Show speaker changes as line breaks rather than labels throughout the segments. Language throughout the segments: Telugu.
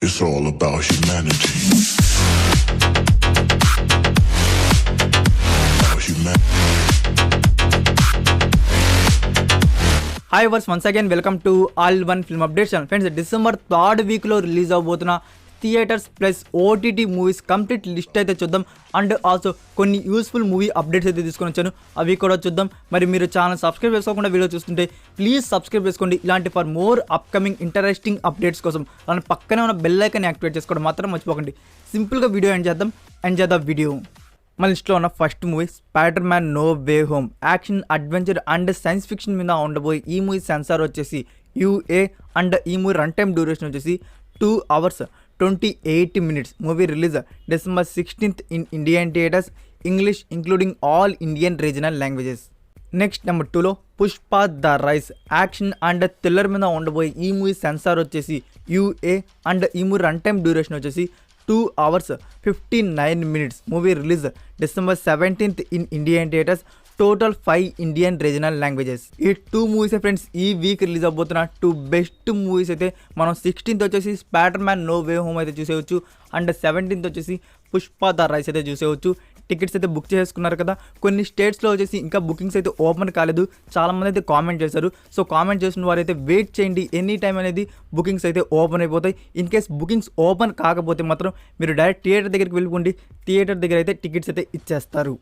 It's all about humanity.
Hi వర్స్ once again welcome to all one film updates friends. December 3rd వీక్లో రిలీజ్ అవబోతున్న theatres plus OTT movies complete list అయితే చూద్దాం. అండ్ ఆల్సో కొన్ని యూస్ఫుల్ మూవీ అప్డేట్స్ అయితే తీసుకొని వచ్చాను, అవి కూడా చూద్దాం. మరి మీరు ఛానల్ సబ్స్క్రైబ్ చేసుకోకుండా వీడియో చూస్తుంటే ప్లీజ్ సబ్స్క్రైబ్ చేసుకోండి. ఇలాంటి for more upcoming interesting updates కోసం అలానే పక్కనే ఉన్న బెల్ ఐకాన్ యాక్టివేట్ చేసుకోవడం మాత్రం మర్చిపోకండి. సింపుల్గా వీడియో ఎంజాయ్ ద వీడియో. మన లిస్ట్లో ఉన్న first movie Spider Man no way Home. Action, adventure and science fiction మీద ఉండబోయే ఈ మూవీ సెన్సార్ వచ్చేసి UA అండ్ ఈ మూవీ రన్ టైమ్ డ్యూరేషన్ వచ్చేసి 2 hours 28 minutes. Movie release December 16th in Indian theatres, English including all Indian regional languages. Next number 2లో Pushpa the rise. Action and thriller మీద ఉండబోయే ఈ మూవీ సెన్సార్ వచ్చేసి UA అండ్ ఈ మూవీ రన్ టైమ్ డ్యూరేషన్ వచ్చేసి 2 hours 59 minutes. Movie release December 17th in Indian theatres, total 5 Indian regional languages. ఈ 2 మూవీస్ ఫ్రెండ్స్ ఈ వీక్ రిలీజ్ అవబోతున్న 2 బెస్ట్ మూవీస్ అయితే మనం 16th వచ్చేసి Spider Man no way home అయితే చూసేవచ్చు, అండ్ 17th వచ్చేసి పుష్ప ద రైస్ అయితే చూసేవచ్చు. టికెట్స్ అయితే బుక్ చేసుకున్నారు కదా. కొన్ని స్టేట్స్లో వచ్చేసి ఇంకా బుకింగ్స్ అయితే ఓపెన్ కాలేదు, చాలామంది అయితే కామెంట్ చేశారు. సో కామెంట్ చేసిన వారు అయితే వెయిట్ చేయండి, ఎనీ టైం అనేది బుకింగ్స్ అయితే ఓపెన్ అయిపోతాయి. ఇన్ కేస్ బుకింగ్స్ ఓపెన్ కాకపోతే మాత్రం మీరు డైరెక్ట్ థియేటర్ దగ్గరికి వెళ్ళిపోండి, థియేటర్ దగ్గర అయితే టికెట్స్ అయితే ఇచ్చేస్తారు.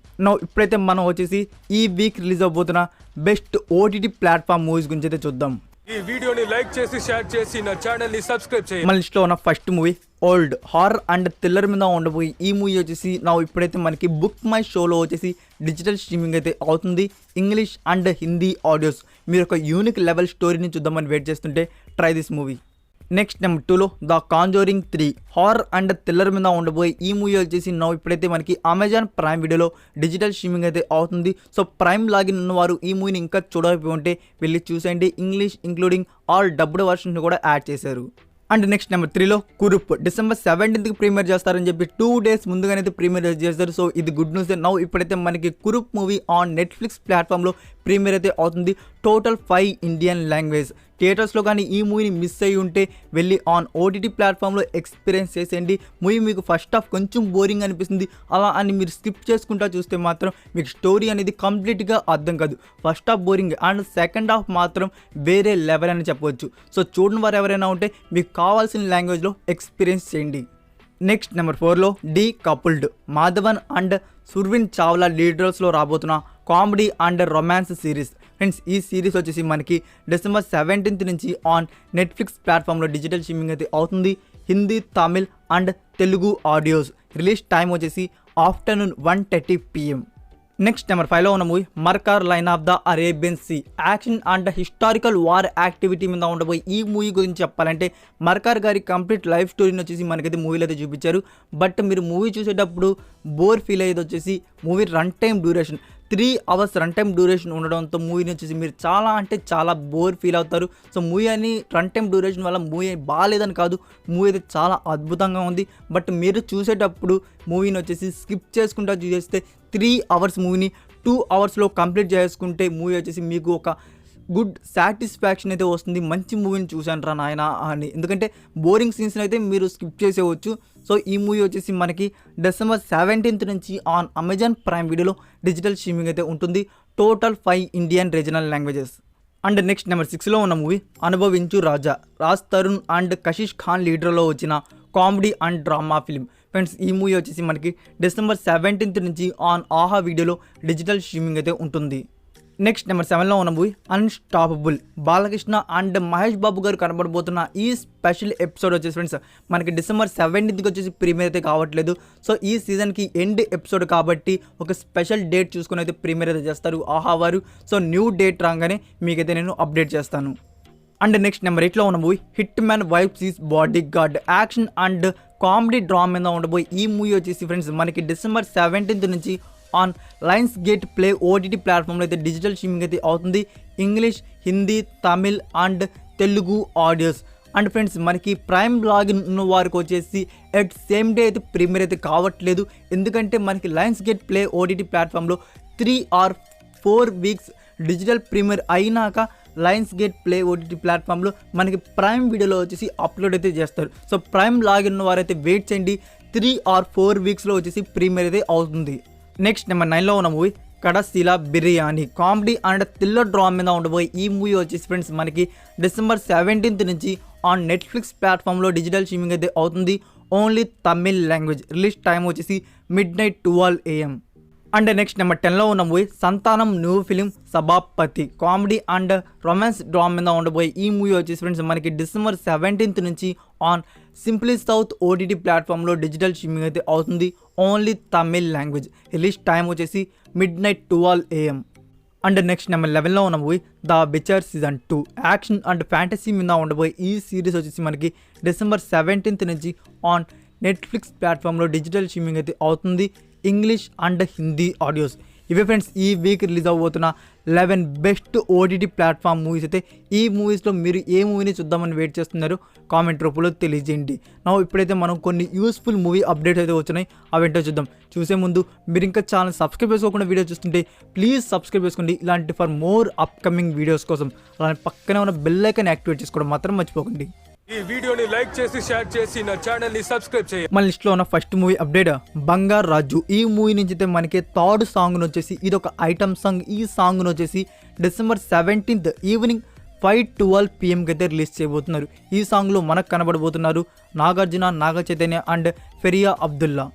ఇప్పుడైతే మనం వచ్చేసి ఈ వీక్ రిలీజ్ అవబోతున్న బెస్ట్ ఓటీటీ ప్లాట్ఫామ్ మూవీస్ గురించి అయితే చూద్దాం.
ఈ వీడియోని లైక్ చేసి షేర్ చేసి నా ఛానల్ ని సబ్స్క్రైబ్ చేయండి.
మన లిస్ట్లో ఉన్న first movie old. Horror and thriller మీద ఉండబోయి ఈ మూవీ వచ్చేసి ఇప్పుడైతే మనకి బుక్ మై షోలో వచ్చేసి డిజిటల్ స్ట్రీమింగ్ అయితే అవుతుంది. English and Hindi audios. మీరు ఒక యూనిక్ లెవెల్ స్టోరీని చూద్దామని వెయిట్ చేస్తుంటే try this movie. Next number 2లో ద కాంజోరింగ్ 3. హారర్ అండ్ థ్రిల్లర్ మీద ఉండబోయే ఈ మూవీ వచ్చేసి ఇప్పుడైతే మనకి అమెజాన్ ప్రైమ్ వీడియోలో డిజిటల్ స్ట్రీమింగ్ అయితే అవుతుంది. సో ప్రైమ్ లాగిన్ ఉన్నవారు ఈ మూవీని ఇంకా చూడకపోయి ఉంటే వెళ్ళి చూసేయండి. English including all dubbed versions కూడా యాడ్ చేశారు. అండ్ నెక్స్ట్ నెంబర్ 3లో కురుప్. December 17th ప్రీమియర్ చేస్తారని చెప్పి 2 days ముందుగానే ప్రీమియర్ చేస్తారు. సో ఇది గుడ్ న్యూస్. ఇప్పుడైతే మనకి కురుప్ మూవీ ఆన్ నెట్ఫ్లిక్స్ ప్లాట్ఫామ్లో ప్రీమియర్ అయితే అవుతుంది. Total 5 Indian language. థియేటర్స్లో కానీ ఈ మూవీని మిస్ అయ్యి ఉంటే వెళ్ళి ఆన్ ఓటీటీ ప్లాట్ఫామ్లో ఎక్స్పీరియన్స్ చేసేయండి. మూవీ మీకు ఫస్ట్ హాఫ్ కొంచెం బోరింగ్ అనిపిస్తుంది, అలా అని మీరు స్కిప్ చేసుకుంటా చూస్తే మాత్రం మీకు స్టోరీ అనేది కంప్లీట్గా అర్థం కాదు. First half boring and second half మాత్రం వేరే లెవెల్ అని చెప్పవచ్చు. సో చూడని వారు ఎవరైనా ఉంటే మీకు కావాల్సిన లాంగ్వేజ్లో ఎక్స్పీరియన్స్ చేయండి. నెక్స్ట్ నెంబర్ 4లో decoupled. Madhavan and Surveen Chawla lead రోల్స్లో రాబోతున్న comedy and romance series. Friends ఈ సిరీస్ వచ్చేసి మనకి December 17th నుంచి ఆన్ నెట్ఫ్లిక్స్ ప్లాట్ఫామ్లో డిజిటల్ స్ట్రీమింగ్ అయితే అవుతుంది. Hindi, Tamil and Telugu audios. Release time వచ్చేసి ఆఫ్టర్నూన్ 1:30 PM. నెక్స్ట్ నెంబర్ 5లో ఉన్న movie Marakkar line of the Arabian sea. Action and historical war activity మీద ఉండబోయి ఈ మూవీ గురించి చెప్పాలంటే మర్కార్ గారి కంప్లీట్ లైఫ్ స్టోరీని వచ్చేసి మనకైతే మూవీలో అయితే చూపించారు. బట్ మీరు మూవీ చూసేటప్పుడు బోర్ ఫీల్ అయ్యేది వచ్చేసి movie run time duration 3 hours run time duration ఉండడంతో మూవీని వచ్చేసి మీరు చాలా అంటే చాలా బోర్ ఫీల్ అవుతారు. సో మూవీ అని రన్ టైమ్ డ్యూరేషన్ వల్ల మూవీ బాగాలేదని కాదు, మూవీ అయితే చాలా అద్భుతంగా ఉంది. బట్ మీరు చూసేటప్పుడు మూవీని వచ్చేసి స్కిప్ చేసుకుంటా చూసేస్తే 3 hours మూవీని 2 hours కంప్లీట్ చేసుకుంటే మూవీ వచ్చేసి మీకు ఒక గుడ్ సాటిస్ఫాక్షన్ అయితే వస్తుంది. మంచి మూవీని చూశాను రా నాయన అని. ఎందుకంటే బోరింగ్ సీన్స్ని అయితే మీరు స్కిప్ చేసేవచ్చు. సో ఈ మూవీ వచ్చేసి మనకి December 17th నుంచి ఆన్ అమెజాన్ ప్రైమ్ వీడియోలో డిజిటల్ స్ట్రీమింగ్ అయితే ఉంటుంది. Total 5 Indian regional languages. And next number 6లో ఉన్న మూవీ అనుభవించు రాజా. రాజ్ తరుణ్ అండ్ కషిష్ ఖాన్ లీడర్లో వచ్చిన comedy and drama film. Friends ఈ మూవీ వచ్చేసి మనకి December 17th నుంచి ఆన్ ఆహా వీడియోలో డిజిటల్ స్ట్రీమింగ్ అయితే ఉంటుంది. నెక్స్ట్ నెంబర్ 7లో ఉన్న movie unstoppable. Balakrishna and Mahesh Babu garu కనబడబోతున్న ఈ స్పెషల్ ఎపిసోడ్ వచ్చేసి ఫ్రెండ్స్ మనకి December 17th వచ్చేసి ప్రీమియర్ అయితే కావట్లేదు. సో ఈ సీజన్కి ఎండ్ ఎపిసోడ్ కాబట్టి ఒక స్పెషల్ డేట్ చూసుకుని అయితే ప్రీమియర్ అయితే చేస్తారు ఆహా వారు. సో న్యూ డేట్ రాగానే మీకైతే నేను అప్డేట్ చేస్తాను. అండ్ నెక్స్ట్ నెంబర్ 8లో ఉన్న movie hit man wife is body guard. Action and comedy drama మీద ఉండబోయి ఈ మూవీ వచ్చేసి ఫ్రెండ్స్ మనకి December 17th నుంచి on Lions gate play OTT ప్లాట్ఫామ్లో అయితే డిజిటల్ స్ట్రీమింగ్ అయితే అవుతుంది. English, Hindi, Tamil and Telugu audios. And friends మనకి ప్రైమ్ లాగిన్ ఉన్న వారికి వచ్చేసి ఎట్ సేమ్ డే అయితే ప్రీమియర్ అయితే కావట్లేదు. ఎందుకంటే మనకి లయన్స్ గేట్ ప్లే ఓటీటీ ప్లాట్ఫామ్లో 3 or 4 weeks డిజిటల్ ప్రీమియర్ అయినాక లయన్స్ గేట్ ప్లే ఓటీటీ ప్లాట్ఫామ్లో మనకి ప్రైమ్ వీడియోలో వచ్చేసి అప్లోడ్ అయితే చేస్తారు. సో ప్రైమ్ లాగిన్ ఉన్న వారైతే వెయిట్ చేయండి, 3 or 4 వీక్స్లో వచ్చేసి ప్రీమియర్ అయితే అవుతుంది. నెక్స్ట్ నెంబర్ 9లో ఉన్న movie Kadaseela Biryani comedy and thriller drama మీద ఉండబోయే ఈ మూవీ వచ్చేసి ఫ్రెండ్స్ మనకి December 17th నుంచి ఆన్ నెట్ఫ్లిక్స్ ప్లాట్ఫామ్లో డిజిటల్ స్ట్రీమింగ్ అయితే అవుతుంది. Only Tamil language. Release time వచ్చేసి midnight 12 AM. And next number 10లో ఉన్న movie Santhanam new film Sabhaapathy comedy and romance drama మీద ఉండబోయే ఈ మూవీ వచ్చేసి ఫ్రెండ్స్ మనకి December 17th నుంచి ఆన్ సింప్లీ సౌత్ ఓటీటీ ప్లాట్ఫామ్లో డిజిటల్ స్ట్రీమింగ్ అయితే అవుతుంది. Only Tamil language. Release time వచ్చేసి midnight 12 AM. And next number 11లో ఉన్న movie the Witcher season 2 action and fantasy మీద ఉండబోయే ఈ సిరీస్ వచ్చేసి మనకి December 17th నుంచి ఆన్ నెట్ఫ్లిక్స్ ప్లాట్ఫామ్లో డిజిటల్ స్ట్రీమింగ్ అయితే అవుతుంది. English and Hindi audios. ఇవే ఫ్రెండ్స్ ఈ వీక్ రిలీజ్ అవ్వబోతున్న 11 బెస్ట్ ఓటీటీ ప్లాట్ఫామ్ మూవీస్ అయితే. ఈ మూవీస్లో మీరు ఏ మూవీని చూద్దామని వెయిట్ చేస్తున్నారు కామెంట్ రూపంలో తెలియజేయండి. ఇప్పుడైతే మనం కొన్ని యూస్ఫుల్ మూవీ అప్డేట్స్ అయితే వచ్చినాయి, అవేంటో చూద్దాం. చూసే ముందు మీరు ఇంకా ఛానల్ సబ్స్క్రైబ్ చేసుకోకుండా వీడియో చూస్తుంటే ప్లీజ్ సబ్స్క్రైబ్ చేసుకోండి. ఇలాంటి ఫర్ మోర్ అప్కమింగ్ వీడియోస్ కోసం అలాంటి పక్కనే ఉన్న బెల్ ఐకాన్ యాక్టివేట్ చేసుకోవడం మాత్రం మర్చిపోకండి.
ఈ వీడియోని లైక్ చేసి షేర్ చేసి నా ఛానల్ ని సబ్స్క్రైబ్ చేయండి.
మన లిస్ట్లో ఉన్న ఫస్ట్ మూవీ అప్డేట్ బంగారు రాజు. ఈ మూవీ నుంచి అయితే మనకి థర్డ్ సాంగ్ వచ్చేసి ఇది ఒక ఐటమ్ సాంగ్. ఈ సాంగ్ వచ్చేసి December 17th ఈవినింగ్ 5:12 PM అయితే రిలీజ్ చేయబోతున్నారు. ఈ సాంగ్లో మనకు కనబడబోతున్నారు Nagarjuna, Naga Chaitanya and Faria Abdullah.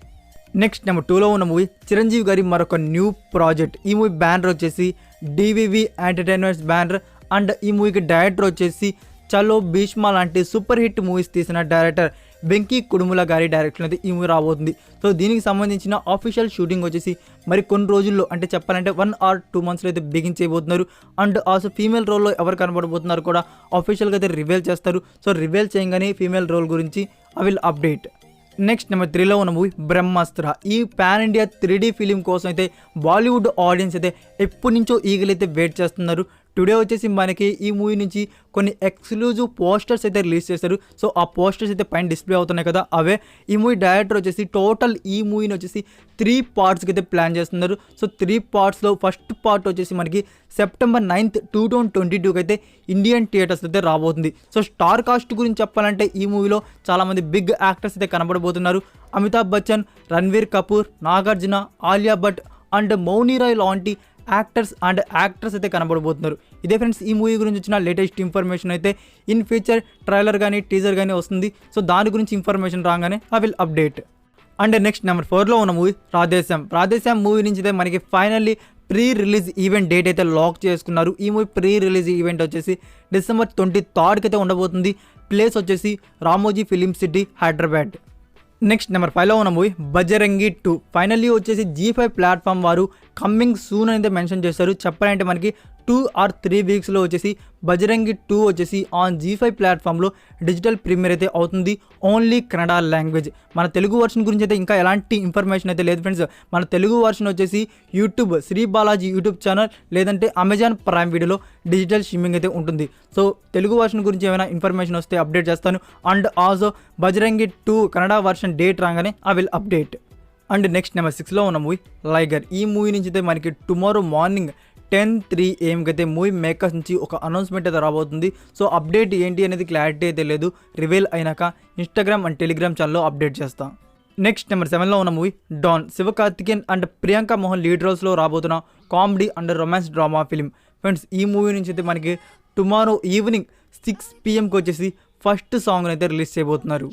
Next number 2లో ఉన్న మూవీ చిరంజీవి గారి మరొక న్యూ ప్రాజెక్ట్. ఈ మూవీ బ్యానర్ వచ్చేసి DVV ఎంటర్టైన్మెంట్స్ బ్యానర్ అండ్ ఈ మూవీకి డైరెక్టర్ వచ్చేసి చలో భీష్మ లాంటి సూపర్ హిట్ మూవీస్ తీసిన డైరెక్టర్ వెంకీ కుడుముల గారి డైరెక్షన్ అయితే ఈ మూవీ రాబోతుంది. సో దీనికి సంబంధించిన ఆఫీషియల్ షూటింగ్ వచ్చేసి మరి కొన్ని రోజుల్లో అంటే చెప్పాలంటే 1 or 2 monthsలో అయితే బిగిన్ చేయబోతున్నారు. అండ్ ఆల్సో ఫీమేల్ రోల్లో ఎవరు కనబడబోతున్నారు కూడా ఆఫీషియల్గా అయితే రివీల్ చేస్తారు. సో రివీల్ చేయగానే ఫీమేల్ రోల్ గురించి I will update. Next number 3లో ఉన్న మూవీ బ్రహ్మాస్త్ర. ఈ పాన్ ఇండియా 3D ఫిలిం కోసం అయితే బాలీవుడ్ ఆడియన్స్ అయితే ఎప్పటి నుంచో ఈగలైతే వెయిట్ చేస్తున్నారు. టుడే వచ్చేసి మనకి ఈ మూవీ నుంచి కొన్ని ఎక్స్క్లూజివ్ పోస్టర్స్ అయితే రిలీజ్ చేశారు. సో ఆ పోస్టర్స్ అయితే పైన డిస్ప్లే అవుతున్నాయి కదా, అవే. ఈ మూవీ డైరెక్టర్ వచ్చేసి టోటల్ ఈ మూవీని వచ్చేసి 3 partsకి అయితే ప్లాన్ చేస్తున్నారు. సో 3 partsలో ఫస్ట్ పార్ట్ వచ్చేసి మనకి September 9th 2022 అయితే ఇండియన్ థియేటర్స్ అయితే రాబోతుంది. సో స్టార్ కాస్ట్ గురించి చెప్పాలంటే ఈ మూవీలో చాలామంది బిగ్ యాక్టర్స్ అయితే కనబడబోతున్నారు. అమితాబ్ బచ్చన్, రణ్వీర్ కపూర్, నాగార్జున, ఆలియా భట్ అండ్ మౌని రాయ్ లాంటి యాక్టర్స్ అయితే కనబడబోతున్నారు. ఇదే ఫ్రెండ్స్ ఈ మూవీ గురించి వచ్చిన లేటెస్ట్ ఇన్ఫర్మేషన్ అయితే. ఇన్ ఫ్యూచర్ ట్రైలర్ కానీ టీజర్ కానీ వస్తుంది. సో దాని గురించి ఇన్ఫర్మేషన్ రాగానే I will update. And next number 4లో ఉన్న మూవీ రాధేశ్యామ్ మూవీ నుంచి అయితే మనకి finally pre release event date అయితే లాక్ చేసుకున్నారు. ఈ మూవీ ప్రీ రిలీజ్ ఈవెంట్ వచ్చేసి December 23rd అయితే ఉండబోతుంది. ప్లేస్ వచ్చేసి Ramoji film city, Hyderabad. Next number 5లో ఉన్న మూవీ బజరంగి 2 ఫైనల్లీ వచ్చేసి G5 ప్లాట్ఫామ్ వారు కమ్మింగ్ సూన్ అయితే మెన్షన్ చేశారు. చెప్పాలంటే మనకి 2 or 3 వీక్స్లో వచ్చేసి బజరంగి 2 వచ్చేసి ఆన్ G5 ప్లాట్ఫామ్లో డిజిటల్ ప్రీమియర్ అయితే అవుతుంది. Only Kannada language. మన తెలుగు వర్షన్ గురించి అయితే ఇంకా ఎలాంటి ఇన్ఫర్మేషన్ అయితే లేదు ఫ్రెండ్స్. మన తెలుగు వర్షన్ వచ్చేసి YouTube Sri Balaji YouTube channel లేదంటే అమెజాన్ ప్రైమ్ వీడియోలో డిజిటల్ స్ట్రీమింగ్ అయితే ఉంటుంది. సో తెలుగు వర్షన్ గురించి ఏమైనా ఇన్ఫర్మేషన్ వస్తే అప్డేట్ చేస్తాను. And also Bajrangi 2 Kannada version date రాగానే I will update. And next number 6లో ఉన్న మూవీ లైగర్. ఈ మూవీ నుంచి అయితే మనకి టుమారో మార్నింగ్ 10:03 AM అయితే మూవీ మేకర్స్ నుంచి ఒక అనౌన్స్మెంట్ అయితే రాబోతుంది. సో అప్డేట్ ఏంటి అనేది క్లారిటీ అయితే లేదు. రివీల్ అయినాక ఇన్స్టాగ్రామ్ అండ్ టెలిగ్రామ్ ఛానల్లో అప్డేట్ చేస్తాం. నెక్స్ట్ నెంబర్ 7లో ఉన్న movie Don. Sivakarthikeyan and Priyanka Mohan lead రోల్స్లో రాబోతున్న comedy and romance drama film. Friends ఈ మూవీ నుంచి అయితే మనకి టుమారో ఈవినింగ్ 6 PMకి వచ్చేసి ఫస్ట్ సాంగ్ అయితే రిలీజ్ చేయబోతున్నారు.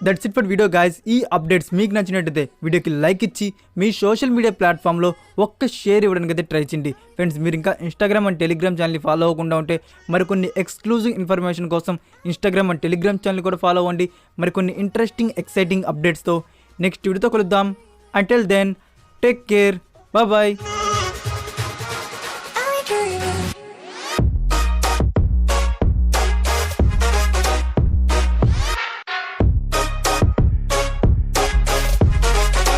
That's it for video guys. ఈ అప్డేట్స్ మీకు నచ్చినట్టయితే వీడియోకి లైక్ ఇచ్చి మీ సోషల్ మీడియా ప్లాట్ఫామ్లో ఒక్క షేర్ ఇవ్వడానికి అయితే ట్రై చేయండి. ఫ్రెండ్స్ మీరు ఇంకా ఇన్స్టాగ్రామ్ అండ్ టెలిగ్రామ్ ఛానల్ని ఫాలో అవ్వకుండా ఉంటే మరికొన్ని ఎక్స్క్లూజివ్ ఇన్ఫర్మేషన్ కోసం ఇన్స్టాగ్రామ్ అండ్ టెలిగ్రామ్ ఛానల్ కూడా ఫాలో అవ్వండి. మరికొన్ని ఇంట్రెస్టింగ్ ఎక్సైటింగ్ అప్డేట్స్తో నెక్స్ట్ వీడియోతో కలుద్దాం. Until then take care, bye.